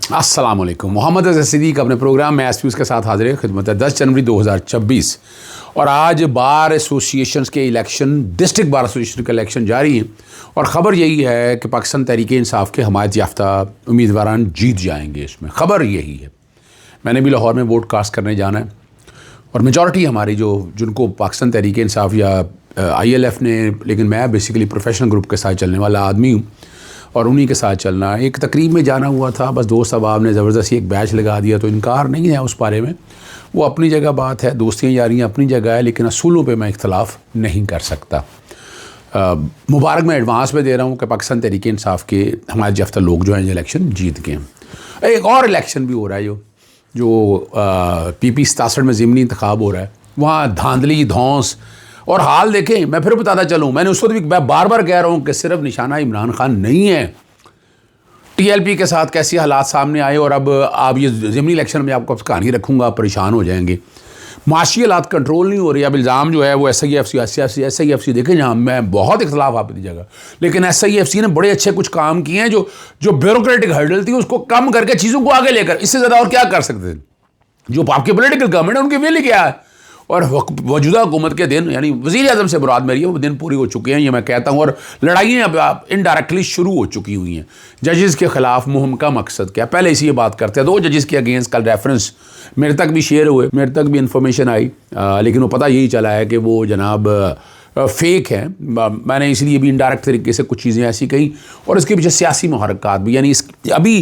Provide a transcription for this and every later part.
अस्सलाम वालेकुम। मोहम्मद अज़हर सिद्दीक़ अपने प्रोग्राम में एस के साथ हाजिर खिदमत है। 10 जनवरी 2026 और आज बार एसोसिएशन के इलेक्शन, डिस्ट्रिक्ट बार एसोसिएशन के इलेक्शन जारी हैं और ख़बर यही है कि पाकिस्तान तहरीक इंसाफ के हमायत याफ्ता उम्मीदवार जीत जाएंगे। इसमें ख़बर यही है। मैंने भी लाहौर में वोट कास्ट करने जाना है और मेजॉरिटी हमारी जिनको पाकिस्तान तहरीक इंसाफ या ILF ने, लेकिन मैं बेसिकली प्रोफेशनल ग्रुप के साथ चलने वाला आदमी हूँ और उन्हीं के साथ चलना। एक तकरीब में जाना हुआ था, बस दोस्त अहबाब ने ज़बरदस्ती एक बैच लगा दिया, तो इनकार नहीं है उस बारे में। वो अपनी जगह बात है, दोस्तियाँ यारियाँ अपनी जगह है, लेकिन असूलों पे मैं इख्तलाफ नहीं कर सकता। मुबारक मैं एडवांस में दे रहा हूँ कि पाकिस्तान तहरीक इंसाफ के हमारे याफ्ता लोग जो हैं इलेक्शन जीत गए हैं। एक और इलेक्शन भी हो रहा है जो PP 67 में ज़िमनी इंतखाब हो रहा है, वहाँ धांधली धौंस और हाल देखें। मैं फिर बताता चलूँ, मैंने उस वक्त भी बार बार कह रहा हूँ कि सिर्फ निशाना इमरान खान नहीं है। TLP के साथ कैसे हालात सामने आए और अब आप ये ज़िमनी इलेक्शन में आपको कहानी रखूँगा, आप परेशान हो जाएंगे। माशी हालात कंट्रोल नहीं हो रही। अब इल्ज़ाम जो है वो SIFC देखें, जहाँ मैं बहुत इख्तलाफ आपकी जगह, लेकिन SIFC ने बड़े अच्छे कुछ काम किए हैं। जो ब्यूरोक्रेटिक हर्डल थी उसको कम करके चीज़ों को आगे लेकर, इससे ज़्यादा और क्या कर सकते थे। जो आपके पोलिटिकल गवर्नमेंट है उनकी वेली क्या है। और मौजूदा हुकूमत के दिन, यानी वज़ीर आज़म से मुराद मेरी है, वो दिन पूरी हो चुके हैं, ये मैं कहता हूँ। और लड़ाइयाँ अब इनडायरेक्टली शुरू हो चुकी हुई हैं। जजेस के ख़िलाफ़ मुहिम का मकसद क्या? पहले इसी ये बात करते हैं। 2 जजेस के अगेंस्ट कल रेफरेंस मेरे तक भी शेयर हुए, मेरे तक भी इन्फॉर्मेशन आई, लेकिन वो पता यही चला है कि वो जनाब फेक है। मैंने इसलिए भी इनडायरेक्ट तरीके से कुछ चीज़ें ऐसी कही और इसके पीछे सियासी मुहर्रकात भी, यानी अभी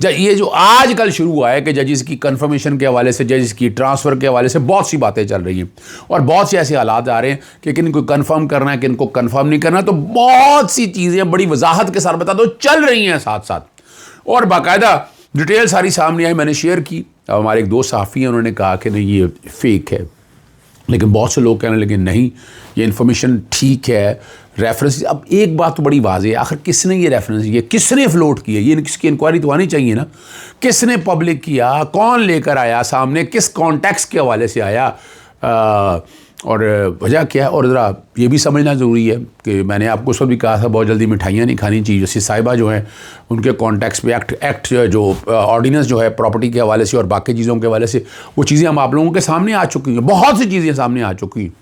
ये जो आज कल शुरू हुआ है कि जजेस की कन्फर्मेशन के हवाले से, जजेस की ट्रांसफ़र के हवाले से बहुत सी बातें चल रही हैं और बहुत से ऐसे हालात आ रहे हैं कि किन को कन्फर्म करना है, किन को कन्फर्म नहीं करना। तो बहुत सी चीज़ें बड़ी वजाहत के साथ बता दो चल रही हैं साथ साथ, और बाकायदा डिटेल सारी सामने आई, मैंने शेयर की। अब हमारे एक दोस्त सहाफ़ी हैं, उन्होंने कहा कि नहीं ये फेक है, लेकिन बहुत से लोग कहने लगे नहीं ये इन्फॉर्मेशन ठीक है। रेफरेंस, अब एक बात तो बड़ी वाज़ेह है, आखिर किसने ये रेफरेंस, ये किसने फ्लोट किया, ये किसकी इंक्वायरी तो आनी चाहिए ना। किसने पब्लिक किया, कौन लेकर आया सामने, किस कॉन्टेक्स्ट के हवाले से आया, और वजह क्या है। और ज़रा ये भी समझना ज़रूरी है कि मैंने आपको उस वक्त भी कहा था बहुत जल्दी मिठाइयाँ नहीं खानी चाहिए। जैसे साहिबा जो हैं उनके कॉन्टेक्स्ट पे एक्ट जो ऑर्डिनेंस जो है प्रॉपर्टी के हवाले से और बाकी चीज़ों के हवाले से, वो चीज़ें हम आप लोगों के सामने आ चुकी हैं, बहुत सी चीज़ें सामने आ चुकी हैं।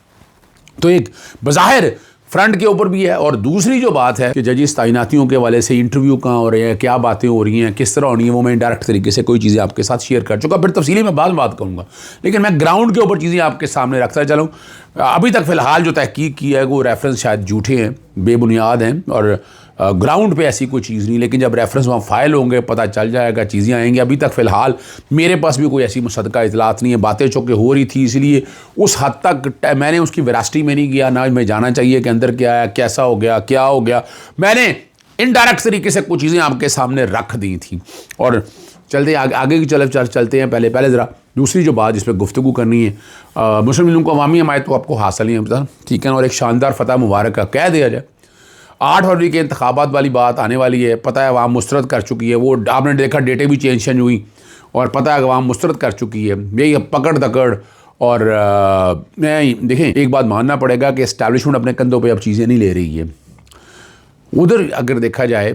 तो एक बज़ाहिर फ्रंट के ऊपर भी है। और दूसरी जो बात है कि जजेस तैनातियों के वाले से इंटरव्यू कहाँ हो रहे हैं, क्या बातें हो रही हैं, किस तरह होनी है, वो मैं डायरेक्ट तरीके से कोई चीज़ें आपके साथ शेयर कर चुका, फिर तफसीली में बाद बात करूँगा, लेकिन मैं ग्राउंड के ऊपर चीज़ें आपके सामने रखता चलूँ। अभी तक फ़िलहाल जो तहकीक की है वो रेफरेंस शायद झूठे हैं, बेबुनियाद हैं और ग्राउंड पे ऐसी कोई चीज़ नहीं, लेकिन जब रेफरेंस वहाँ फाइल होंगे पता चल जाएगा, चीज़ें आएंगी। अभी तक फ़िलहाल मेरे पास भी कोई ऐसी मुसद्दका इतलात नहीं है। बातें चौके हो रही थी, इसलिए उस हद तक मैंने उसकी वेरासिटी में नहीं गया, ना मैं जाना चाहिए कि अंदर क्या है, कैसा हो गया, क्या हो गया। मैंने इनडायरेक्ट तरीके से कुछ चीज़ें आपके सामने रख दी थी और चलते आगे की चलते हैं। पहले ज़रा दूसरी जो बात जिस पर गुफ्तगू करनी है, मुस्लिम लीग को अवामी हमायत तो आपको हासिल नहीं है, ठीक है ना, और एक शानदार फतह मुबारक का कह दिया जाए। 8 फरवरी के इंतखाबात वाली बात आने वाली है, पता है अवाम मुस्तरद कर चुकी है। वो आपने देखा डेटें भी चेंज हुई और पता है अवाम मुस्तरद कर चुकी है। यही पकड़ दकड़ और नहीं, देखें एक बात मानना पड़ेगा कि इस्टेब्लिशमेंट अपने कंधों पे अब चीज़ें नहीं ले रही है। उधर अगर देखा जाए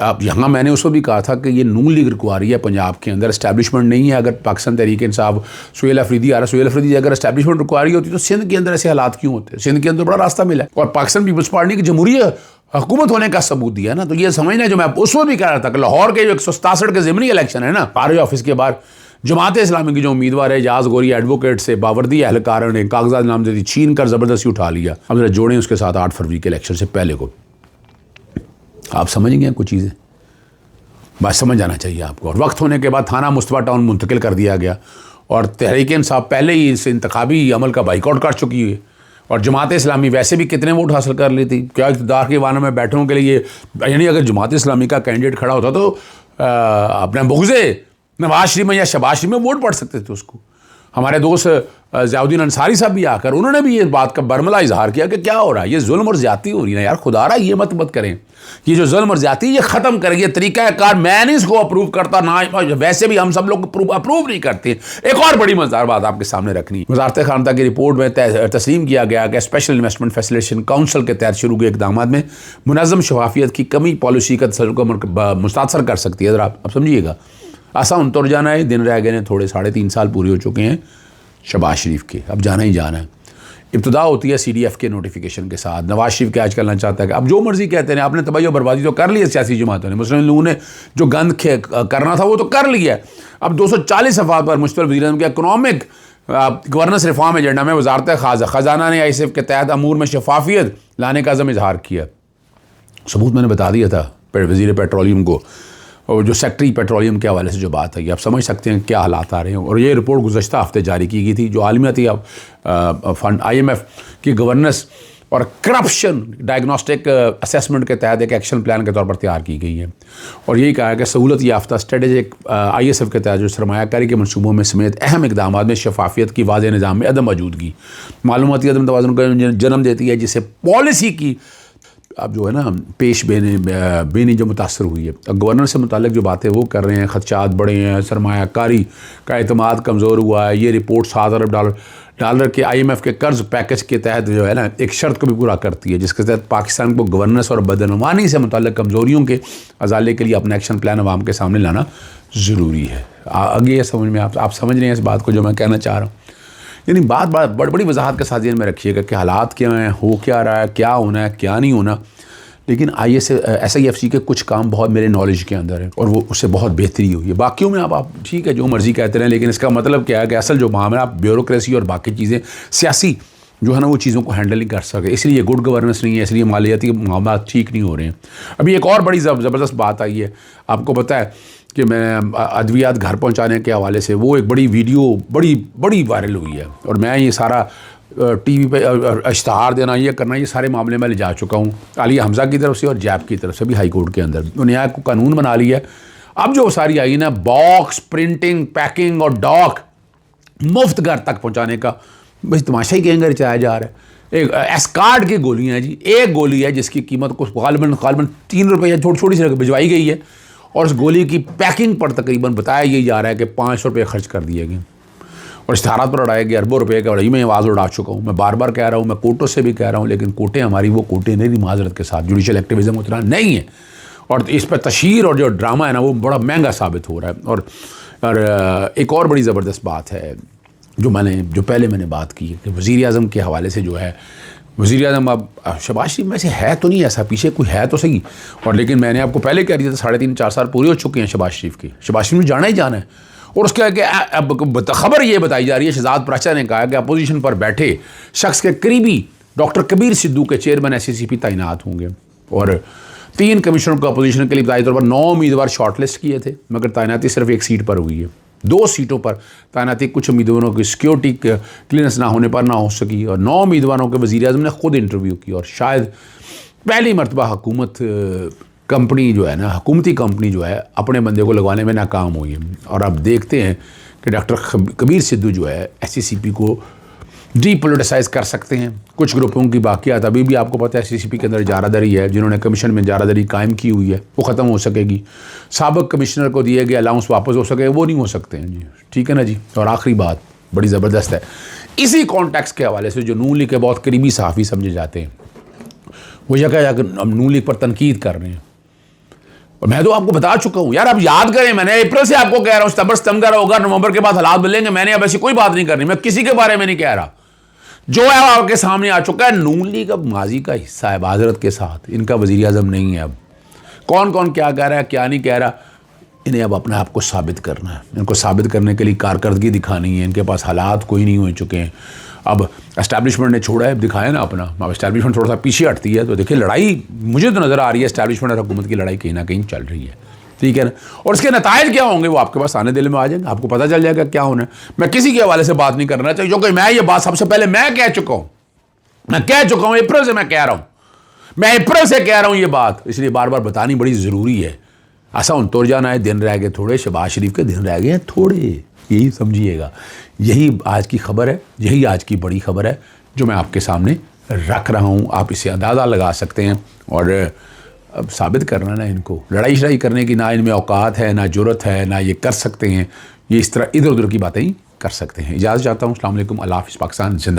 अब यहाँ मैंने उसको भी कहा था कि ये नून लीग रुकवा रही है पंजाब के अंदर, इस्टेब्लिशमेंट नहीं है। अगर पाकिस्तान तहरीक इंसाफ सुहेल अफरीदी आ रहा, सुहेल अफरीदी अगर इस्टेब्लिशमेंट रुकवा रही होती तो सिंध के अंदर ऐसे हालात क्यों होते? सिंध के अंदर बड़ा रास्ता मिला है और पाकिस्तान पीपल्स पार्टी की जमहूरियत हुकूमत होने का सबूत दिया ना। तो ये समझना, जो मैं उस वक्त भी कह रहा था कि लाहौर के जो 167 के ज़िमनी इलेक्शन है ना, RO ऑफिस के बाहर जमात इस्लामी की जो उम्मीदवार है एजाज गोरी एडवोकेट से बावर्दी अहलकारों ने कागजात नामजदगी छीन कर ज़बरदस्ती उठा लिया। अब जरा जोड़ें उसके साथ 8 फरवरी के इलेक्शन से पहले को, आप समझेंगे कुछ चीज़ें, बस समझ आना चाहिए आपको। और वक्त होने के बाद थाना मुस्तफा टाउन मुंतकिल कर दिया गया और तहरीक इंसाफ पहले ही इस इंतखाबी अमल का बाइकआउट कर चुकी है। और जमात इस्लामी वैसे भी कितने वोट हासिल कर लेती, क्या इक़्तिदार के वानों में बैठने के लिए, यानी अगर जमात इस्लामी का कैंडिडेट खड़ा होता तो अपने बुग़्ज़े नवाज शरीफ में या शहबाज शरीफ में वोट पड़ सकते थे उसको। हमारे दोस्त ज़ियाउद्दीन अंसारी साहब भी आकर उन्होंने भी ये बात का बरमला इजहार किया कि क्या हो रहा है, ये जुल्म और ज़्यादती हो रही है ना यार, खुदा रहा ये मत करें, ये जो जुल्म और ज़्यादती ये ख़त्म करें, ये तरीक़ाकार मैं नहीं इसको अप्रूव करता ना, वैसे भी हम सब लोग अप्रूव नहीं करते। एक और बड़ी मज़ेदार बात आपके सामने रखनी, वज़ारत ख़ानदाह की रिपोर्ट में तस्लीम किया गया कि स्पेशल इन्वेस्टमेंट फैसिलिटेशन काउंसिल के तहत शुरू हुए इक़दाम में मुनज़्ज़म शफाफियत की कमी पॉलिसी का तसल्लुक़ को मुतासर कर सकती है। ज़रा आप समझिएगा, आसा उन तुर जाना है, दिन रह गए हैं थोड़े, 3.5 साल पूरे हो चुके हैं शहबाज शरीफ के, अब जाना ही जाना है। इब्तदा होती है CDF के नोटिफिकेशन के साथ। नवाज शरीफ क्या आज करना चाहता है कि अब जो मर्जी कहते हैं, आपने तबाही और बर्बादी तो कर ली है सियासी जमातों ने, मुस्लिम लोगों ने जो गंद करना था वो तो कर लिया है। अब 240 सफ़ात पर मुश्तमिल वज़ीर-ए-आज़म के इकनॉमिक गवर्नेंस रिफॉर्म एजेंडा में वजारत ख़जाना ने ISF के तहत अमूर में शफाफियत लाने का अज़म इजहार किया। सबूत मैंने बता दिया था वज़ीर पेट्रोलियम को, और जो सेक्रेटरी पेट्रोलियम के हवाले से जो बात है, आप समझ सकते हैं क्या हालात आ रहे हैं। और ये रिपोर्ट गुज़श्ता हफ्ते जारी की गई थी, जो आलमियाती फंड IMF की गवर्नेंस और करप्शन डायग्नोस्टिक असेसमेंट के तहत एक एक्शन प्लान के तौर पर तैयार की गई है। और यही कहा है कि सहूलत याफ्ता स्ट्रेटेजिक ISF के तहत जो सरमायाकारी के मनसूबों में समेत अहम इकदाम में शफाफियत की वाज़ेह निज़ाम में अदम मौजूदगी मालूमाती अदम तवाज़ुन को जन्म देती है, जिससे पॉलिसी की अब जो है ना पेश बेनी जो मुतासर हुई है। गवर्नर से मुतालिक जो बातें वो कर रहे हैं, खदशात बढ़े हैं, सरमायाकारी का एतमाद कमज़ोर हुआ है। ये रिपोर्ट $7 अरब के IMF के कर्ज पैकेज के तहत जो है ना एक शर्त को भी पूरा करती है, जिसके तहत पाकिस्तान को गवर्नेंस और बदनवानी से मुताल्लिक़ कमज़ोरियों के अजाले के लिए अपना एक्शन प्लान अवाम के सामने लाना ज़रूरी है। आगे ये समझ में आप समझ रहे हैं इस बात को जो मैं कहना चाह रहा हूँ। यानी बात बड़ी वजाहत के साथ में रखिएगा कि हालात क्या हैं, हो क्या रहा है, क्या होना है, क्या नहीं होना। लेकिन SIFC के कुछ काम बहुत मेरे नॉलेज के अंदर है और वो उससे बहुत बेहतरी हुई है। बाकियों में आप ठीक है जो मर्ज़ी कहते रहें, लेकिन इसका मतलब क्या है कि असल जो मामला ब्यूरोक्रेसी और बाकी चीज़ें सियासी जो है ना वो चीज़ों को हैंडल नहीं कर सके, इसलिए गुड गवर्नेंस नहीं है, इसलिए मालियाती मामला ठीक नहीं हो रहे हैं। अभी एक और बड़ी ज़बरदस्त बात आई है, आपको पता है कि मैं अद्वियात घर पहुंचाने के हवाले से वो एक बड़ी वीडियो बड़ी वायरल हुई है, और मैं ये सारा TV पे इश्तहार देना, ये करना, ये सारे मामले में ले जा चुका हूँ आलिया हमज़ा की तरफ से और जैब की तरफ से भी हाई कोर्ट के अंदर। न्याय को कानून बना लिया है। अब जो सारी आई ना बॉक्स प्रिंटिंग पैकिंग और डॉक मुफ्त घर तक पहुँचाने का बस तमाशा ही कहेंगे रचाया जा रहा है। एक एस्कार्ड की गोलियाँ हैं जी, एक गोली है जिसकी कीमत को गालिबन ₹3 छोटी सी भिजवाई गई है, और उस गोली की पैकिंग पर तकरीबन बताया यही जा रहा है कि ₹500 खर्च कर दिए गए और इश्तहारात पर उड़ाए गए अरबों रुपए का। मैं आवाज़ उड़ा चुका हूँ, मैं बार बार कह रहा हूँ, मैं कोर्टों से भी कह रहा हूँ, लेकिन कोर्टें हमारी वो कोर्टें नहीं, माजरत के साथ जुडिशल एक्टिविज़म उतना नहीं है, और इस पर तशहीर और जो ड्रामा है ना वो बड़ा महंगा साबित हो रहा है। और एक और बड़ी ज़बरदस्त बात है जो पहले मैंने बात की कि वज़ीर-ए-आज़म के हवाले से जो है, वज़ीर-ए-आज़म अब शहबाज शरीफ में से है तो नहीं, ऐसा पीछे कोई है तो सही, और लेकिन मैंने आपको पहले कह दिया था 3.5-4 साल पूरे हो चुके हैं शहबाज शरीफ के। शहबाज शरीफ में जाना ही जाना है। और उसके आगे अब खबर ये बताई जा रही है, शहजाद प्राचा ने कहा कि अपोजिशन पर बैठे शख्स के करीबी डॉक्टर कबीर सिद्धू के चेयरमैन SCCP तैनात होंगे, और 3 कमिश्नर को अपोजिशन के लिए बताई तौर पर 9 उम्मीदवार शॉर्टलिस्ट किए थे, मगर तैनाती सिर्फ 1 सीट पर हुई है। 2 सीटों पर तैनाती कुछ उम्मीदवारों की सिक्योरिटी क्लियरेंस ना होने पर ना हो सकी, और 9 उम्मीदवारों के वज़ीर-ए-आज़म ने खुद इंटरव्यू की, और शायद पहली मरतबा हुकूमती कंपनी जो है अपने बंदे को लगवाने में नाकाम हुई है। और अब देखते हैं कि डॉक्टर कबीर सिद्धू जो है SCCP को डीपोलिटिसाइज़ कर सकते हैं। कुछ ग्रुपों की बाकियात अभी भी आपको पता है SCCP के अंदर जारादरी है, जिन्होंने कमीशन में जारादरी कायम की हुई है, वो ख़त्म हो सकेगी। साबिक़ कमिश्नर को दिए गए अलाउंस वापस हो सके, वो नहीं हो सकते हैं जी, ठीक है ना जी। और आखिरी बात बड़ी ज़बरदस्त है, इसी कॉन्टेक्स्ट के हवाले से जो नून लीग के बहुत करीबी सहाफ़ी समझे जाते हैं, वो यह जाकर नून लीग पर तनकीद कर रहे हैं। और मैं तो आपको बता चुका हूं यार, अब याद करें, मैंने अप्रैल से आपको कह रहा हूं सितंबर होगा, नवंबर के बाद हालात बदलेंगे। मैंने अब ऐसी कोई बात नहीं करनी, मैं किसी के बारे में नहीं कह रहा, जो है आपके सामने आ चुका है। नून लीग अब माजी का हिस्सा है बाज़रत के साथ, इनका वज़ीर-ए-आज़म नहीं है। अब कौन कौन क्या कह रहा है क्या नहीं कह रहा, इन्हें अब अपने आप को साबित करना है। इनको साबित करने के लिए कारकर्दगी दिखानी है, इनके पास हालात कोई नहीं हो चुके हैं। अब एस्टैब्लिशमेंट ने छोड़ा है, दिखाया ना अपना। अब एस्टैब्लिशमेंट थोड़ा सा पीछे हटती है तो देखिए लड़ाई मुझे तो नज़र आ रही है, एस्टैब्लिशमेंट और हुकूमत की लड़ाई कहीं ना कहीं चल रही है, ठीक है ना। और इसके नतायज क्या होंगे वो आपके पास आने दिल में आ जाएंगे, आपको पता चल जाएगा क्या होना है। मैं किसी के हवाले से बात नहीं करना चाहिए, क्योंकि मैं ये बात सबसे पहले मैं कह चुका हूँ, अप्रैल से मैं कह रहा हूँ, मैं अप्रैल से कह रहा हूँ ये बात, इसलिए बार बार बतानी बड़ी ज़रूरी है। ऐसा उन तुर जाना है, दिन रह गए थोड़े, शहबाज शरीफ के दिन रह गए हैं थोड़े, यही समझिएगा। यही आज की खबर है, यही आज की बड़ी खबर है जो मैं आपके सामने रख रहा हूँ। आप इसे अंदाज़ा लगा सकते हैं, और अब साबित करना ना इनको, लड़ाई शड़ाई करने की ना इनमें औकात है, ना जुर्रत है, ना ये कर सकते हैं, ये इस तरह इधर उधर की बातें ही कर सकते हैं। इजाज़त चाहता हूँ। अस्सलाम वालेकुम, अल्लाह हाफ़िज़, पाकिस्तान जिंदा।